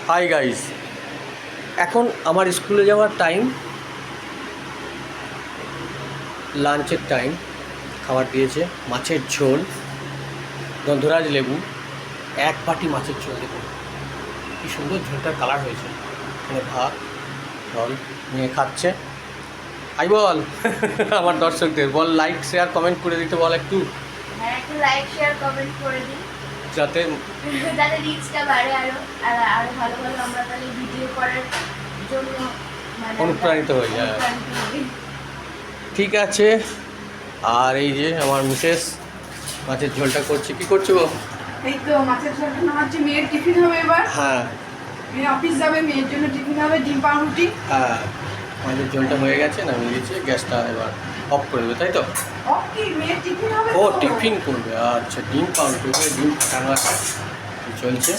Hi guys, এখন আমার স্কুলে যাওয়ার টাইম, লাঞ্চের টাইম। খাবার দিয়েছে মাছের ঝোল, গন্ধরাজ লেবু, এক বাটি মাছের ঝোল। দেখুন কি সুন্দর ঝোলটার কালার হয়েছে। এখানে ভাত জল নিয়ে খাচ্ছে। আই বল আমার দর্শকদের বল, লাইক শেয়ার কমেন্ট করে দিতে বল একটু। হ্যাঁ, একটু লাইক শেয়ার কমেন্ট করে দিন যাতে যাতে রিচটা বাড়ে আরো ভালো ভালো আমরা তাহলে ভিডিও করার জন্য অনুপ্রাণিত হয়ে যায়। অনুপ্রাণিত হই। ঠিক আছে। আর এই যে আমার মিসেস মাছের ঝোলটা করছে। কি করছো গো? এই তো মাছের ঝোলটা নামাচ্ছি। মেয়ের টিফিন হবে এবার। হ্যাঁ মেয়ে অফিস যাবে, মেয়ের জন্য টিফিন হবে ডিম পাউরুটি। হ্যাঁ, মাছের ঝোলটা হয়ে গেছে, নামিয়ে দিয়েছে। গ্যাসটা এবার অফ করে দেবে, তাই তো? কি মেয়ের টিফিন হবে? ও তো? টিফিন করবে, আচ্ছা। ডিম পাউরুটি করে ডিম ফাটানো আছে, চলছে।